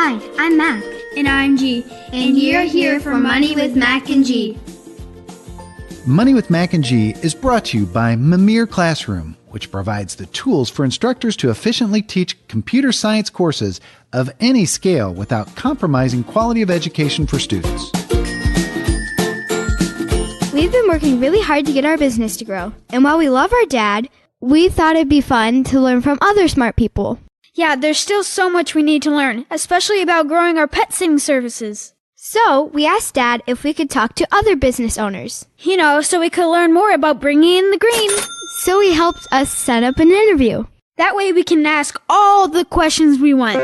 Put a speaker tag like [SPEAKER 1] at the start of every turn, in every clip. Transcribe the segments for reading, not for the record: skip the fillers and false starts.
[SPEAKER 1] Hi, I'm Mac.
[SPEAKER 2] And I'm G.
[SPEAKER 1] And you're here for Money with Mac and G.
[SPEAKER 3] Money with Mac and G is brought to you by Mimir Classroom, which provides the tools for instructors to efficiently teach computer science courses of any scale without compromising quality of education for students.
[SPEAKER 4] We've been working really hard to get our business to grow. And while we love our dad, we thought it'd be fun to learn from other smart people.
[SPEAKER 2] Yeah, there's still so much we need to learn, especially about growing our pet sitting services.
[SPEAKER 4] So we asked Dad if we could talk to other business owners.
[SPEAKER 2] So we could learn more about bringing in the green.
[SPEAKER 4] So he helped us set up an interview.
[SPEAKER 2] That way we can ask all the questions we want.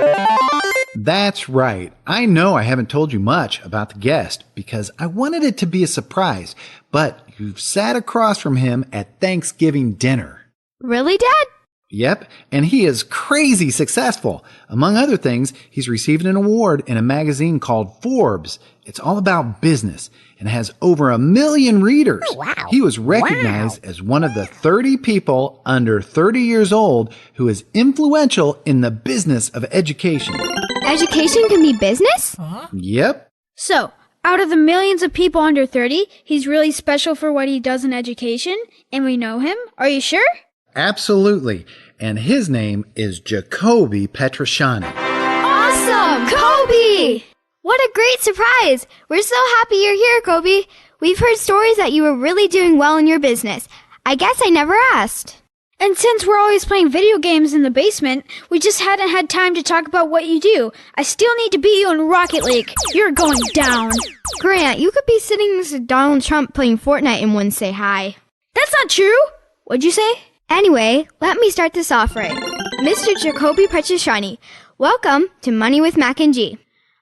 [SPEAKER 3] That's right. I know I haven't told you much about the guest because I wanted it to be a surprise, but you've sat across from him at Thanksgiving dinner.
[SPEAKER 4] Really, Dad?
[SPEAKER 3] Yep, and he is crazy successful. Among other things, he's received an award in a magazine called Forbes. It's all about business and has over 1 million readers.
[SPEAKER 1] Oh, wow.
[SPEAKER 3] He was recognized as one of the 30 people under 30 years old who is influential in the business of education.
[SPEAKER 4] Education can be business?
[SPEAKER 3] Yep.
[SPEAKER 2] So, out of the millions of people under 30, he's really special for what he does in education, and we know him. Are you sure?
[SPEAKER 3] Absolutely. And his name is Jacoby Petrosciani.
[SPEAKER 4] Awesome! Kobe! What a great surprise! We're so happy you're here, Kobe. We've heard stories that you were really doing well in your business. I guess I never asked.
[SPEAKER 2] And since we're always playing video games in the basement, we just hadn't had time to talk about what you do. I still need to beat you in Rocket League. You're going down.
[SPEAKER 4] Grant, you could be sitting next to Donald Trump playing Fortnite and wouldn't say hi.
[SPEAKER 2] That's not true. What'd you say?
[SPEAKER 4] Anyway, let me start this off right. Mr. Jacoby Petrosciani, welcome to Money with Mac and G.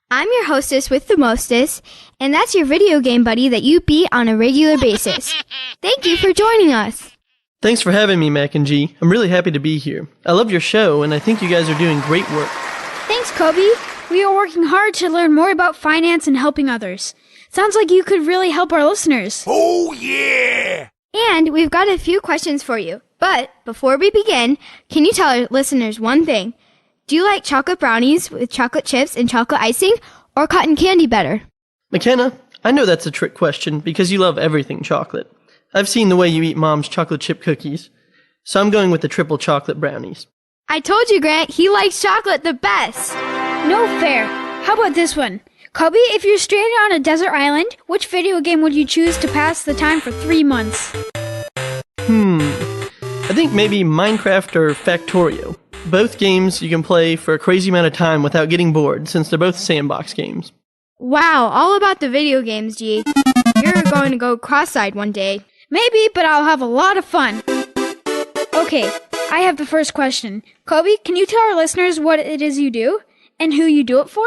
[SPEAKER 4] I'm your hostess with the mostest, and that's your video game buddy that you beat on a regular basis. Thank you for joining us.
[SPEAKER 5] Thanks for having me, Mac and G. I'm really happy to be here. I love your show, and I think you guys are doing great work.
[SPEAKER 2] Thanks, Kobe. We are working hard to learn more about finance and helping others. Sounds like you could really help our listeners.
[SPEAKER 6] Oh, yeah!
[SPEAKER 4] And we've got a few questions for you. But before we begin, can you tell our listeners one thing? Do you like chocolate brownies with chocolate chips and chocolate icing, or cotton candy better?
[SPEAKER 5] McKenna, I know that's a trick question because you love everything chocolate. I've seen the way you eat Mom's chocolate chip cookies, so I'm going with the triple chocolate brownies.
[SPEAKER 4] I told you, Grant, he likes chocolate the best.
[SPEAKER 2] No fair. How about this one? Kobe, if you're stranded on a desert island, which video game would you choose to pass the time for 3 months?
[SPEAKER 5] I think maybe Minecraft or Factorio. Both games you can play for a crazy amount of time without getting bored, since they're both sandbox games.
[SPEAKER 4] Wow, all about the video games, G. You're going to go cross-eyed one day.
[SPEAKER 2] Maybe, but I'll have a lot of fun. Okay, I have the first question. Kobe, can you tell our listeners what it is you do, and who you do it for?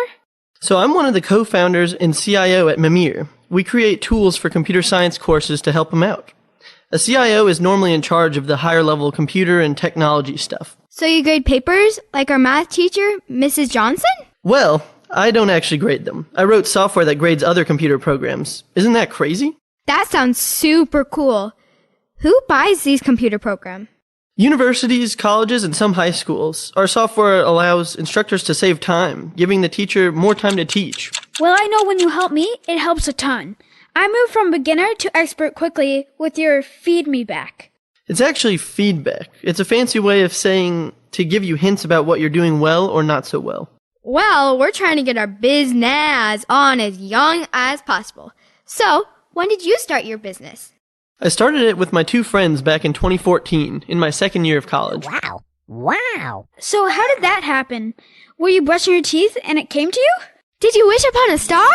[SPEAKER 5] So I'm one of the co-founders and CIO at Mimir. We create tools for computer science courses to help them out. A CIO is normally in charge of the higher level computer and technology stuff.
[SPEAKER 4] So you grade papers, like our math teacher, Mrs. Johnson?
[SPEAKER 5] Well, I don't actually grade them. I wrote software that grades other computer programs. Isn't that crazy?
[SPEAKER 4] That sounds super cool. Who buys these computer programs?
[SPEAKER 5] Universities, colleges, and some high schools. Our software allows instructors to save time, giving the teacher more time to teach.
[SPEAKER 2] Well, I know when you help me, it helps a ton. I moved from beginner to expert quickly with your feed me back.
[SPEAKER 5] It's actually feedback. It's a fancy way of saying to give you hints about what you're doing well or not so well.
[SPEAKER 4] Well, we're trying to get our business on as young as possible. So, when did you start your business?
[SPEAKER 5] I started it with my 2 friends back in 2014, in my second year of college.
[SPEAKER 1] Wow.
[SPEAKER 2] So how did that happen? Were you brushing your teeth and it came to you?
[SPEAKER 4] Did you wish upon a star?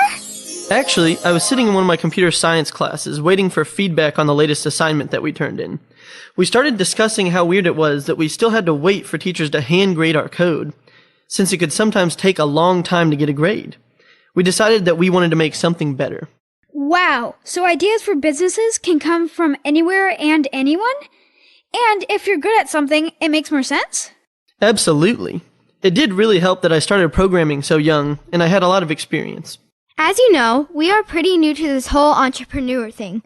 [SPEAKER 5] Actually, I was sitting in one of my computer science classes waiting for feedback on the latest assignment that we turned in. We started discussing how weird it was that we still had to wait for teachers to hand grade our code, since it could sometimes take a long time to get a grade. We decided that we wanted to make something better.
[SPEAKER 2] Wow, so ideas for businesses can come from anywhere and anyone? And if you're good at something, it makes more sense?
[SPEAKER 5] Absolutely. It did really help that I started programming so young, and I had a lot of experience.
[SPEAKER 4] As you know, we are pretty new to this whole entrepreneur thing.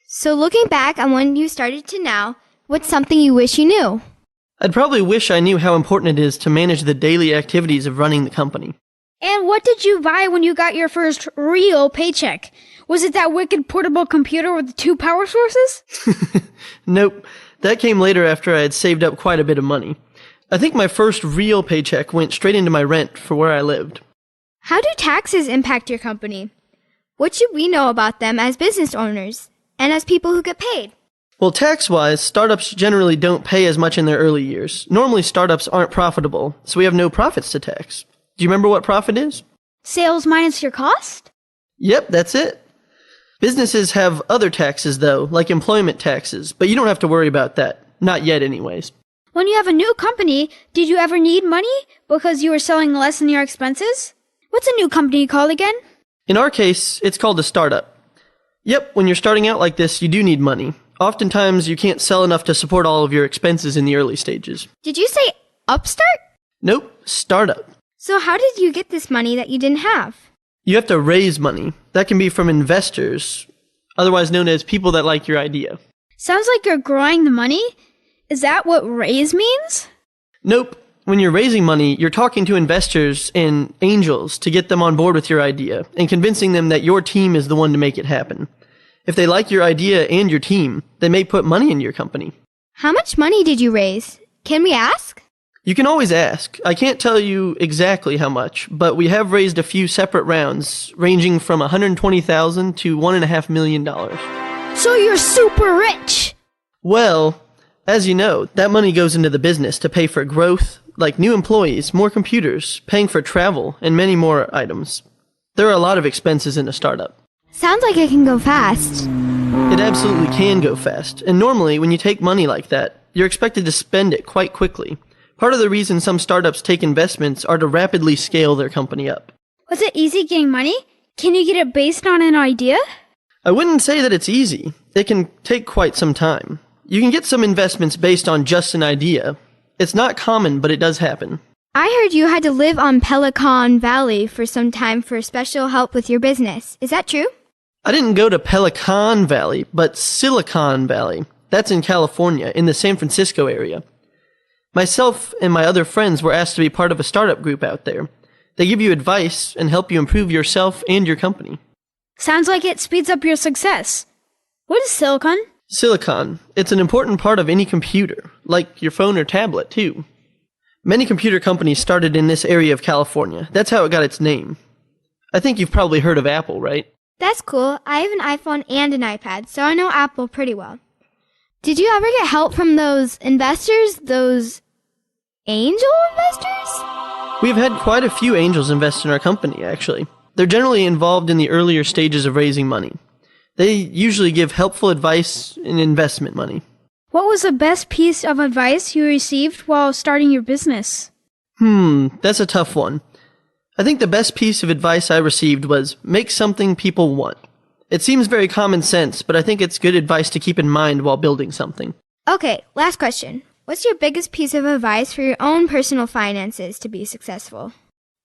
[SPEAKER 4] So looking back on when you started to now, what's something you wish you knew?
[SPEAKER 5] I'd probably wish I knew how important it is to manage the daily activities of running the company.
[SPEAKER 2] And what did you buy when you got your first real paycheck? Was it that wicked portable computer with 2 power sources?
[SPEAKER 5] Nope. That came later after I had saved up quite a bit of money. I think my first real paycheck went straight into my rent for where I lived.
[SPEAKER 4] How do taxes impact your company? What should we know about them as business owners and as people who get paid?
[SPEAKER 5] Well, tax-wise, startups generally don't pay as much in their early years. Normally, startups aren't profitable, so we have no profits to tax. Do you remember what profit is?
[SPEAKER 2] Sales minus your cost?
[SPEAKER 5] Yep, that's it. Businesses have other taxes, though, like employment taxes, but you don't have to worry about that. Not yet, anyways.
[SPEAKER 2] When you have a new company, did you ever need money because you were selling less than your expenses? What's a new company called again?
[SPEAKER 5] In our case, it's called a startup. Yep, when you're starting out like this, you do need money. Oftentimes, you can't sell enough to support all of your expenses in the early stages.
[SPEAKER 4] Did you say upstart?
[SPEAKER 5] Nope, startup.
[SPEAKER 4] So how did you get this money that you didn't have?
[SPEAKER 5] You have to raise money. That can be from investors, otherwise known as people that like your idea.
[SPEAKER 2] Sounds like you're growing the money. Is that what raise means?
[SPEAKER 5] Nope. When you're raising money, you're talking to investors and angels to get them on board with your idea and convincing them that your team is the one to make it happen. If they like your idea and your team, they may put money into your company.
[SPEAKER 4] How much money did you raise? Can we ask?
[SPEAKER 5] You can always ask. I can't tell you exactly how much, but we have raised a few separate rounds, ranging from $120,000 to $1.5 million.
[SPEAKER 2] So you're super rich!
[SPEAKER 5] Well, as you know, that money goes into the business to pay for growth, like new employees, more computers, paying for travel, and many more items. There are a lot of expenses in a startup.
[SPEAKER 4] Sounds like it can go fast.
[SPEAKER 5] It absolutely can go fast, and normally when you take money like that, you're expected to spend it quite quickly. Part of the reason some startups take investments are to rapidly scale their company up.
[SPEAKER 2] Was it easy getting money? Can you get it based on an idea?
[SPEAKER 5] I wouldn't say that it's easy. It can take quite some time. You can get some investments based on just an idea. It's not common, but it does happen.
[SPEAKER 4] I heard you had to live on Pelican Valley for some time for special help with your business. Is that true?
[SPEAKER 5] I didn't go to Pelican Valley, but Silicon Valley. That's in California, in the San Francisco area. Myself and my other friends were asked to be part of a startup group out there. They give you advice and help you improve yourself and your company.
[SPEAKER 2] Sounds like it speeds up your success. What is silicon?
[SPEAKER 5] Silicon. It's an important part of any computer, like your phone or tablet, too. Many computer companies started in this area of California. That's how it got its name. I think you've probably heard of Apple, right?
[SPEAKER 4] That's cool. I have an iPhone and an iPad, so I know Apple pretty well. Did you ever get help from those investors? Those angel investors?
[SPEAKER 5] We've had quite a few angels invest in our company, actually. They're generally involved in the earlier stages of raising money. They usually give helpful advice and investment money.
[SPEAKER 2] What was the best piece of advice you received while starting your business?
[SPEAKER 5] That's a tough one. I think the best piece of advice I received was, make something people want. It seems very common sense, but I think it's good advice to keep in mind while building something.
[SPEAKER 4] Okay, last question. What's your biggest piece of advice for your own personal finances to be successful?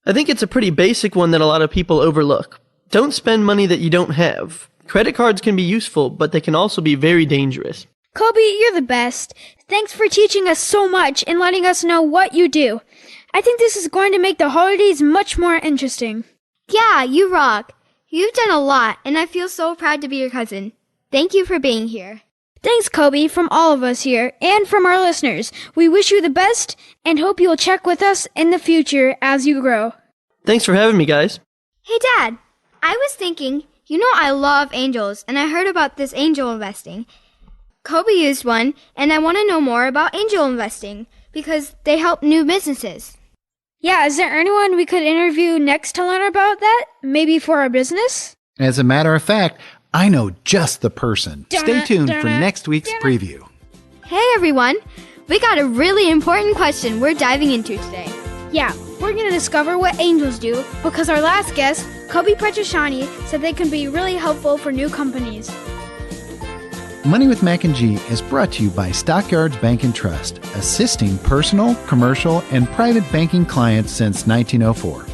[SPEAKER 5] I think it's a pretty basic one that a lot of people overlook. Don't spend money that you don't have. Credit cards can be useful, but they can also be very dangerous.
[SPEAKER 2] Kobe, you're the best. Thanks for teaching us so much and letting us know what you do. I think this is going to make the holidays much more interesting.
[SPEAKER 4] Yeah, you rock. You've done a lot, and I feel so proud to be your cousin. Thank you for being here.
[SPEAKER 2] Thanks, Kobe, from all of us here and from our listeners. We wish you the best and hope you'll check with us in the future as you grow.
[SPEAKER 5] Thanks for having me, guys.
[SPEAKER 4] Hey, Dad. I was thinking, you know I love angels, and I heard about this angel investing. Kobe used one, and I want to know more about angel investing because they help new businesses.
[SPEAKER 2] Yeah, is there anyone we could interview next to learn about that? Maybe for our business?
[SPEAKER 3] As a matter of fact, I know just the person. Stay tuned for next week's preview.
[SPEAKER 4] Hey, everyone. We got a really important question we're diving into today.
[SPEAKER 2] Yeah, we're going to discover what angels do because our last guest, Kobe Petrosciani, said they can be really helpful for new companies.
[SPEAKER 3] Money with Mac and G is brought to you by Stockyards Bank and Trust, assisting personal, commercial, and private banking clients since 1904.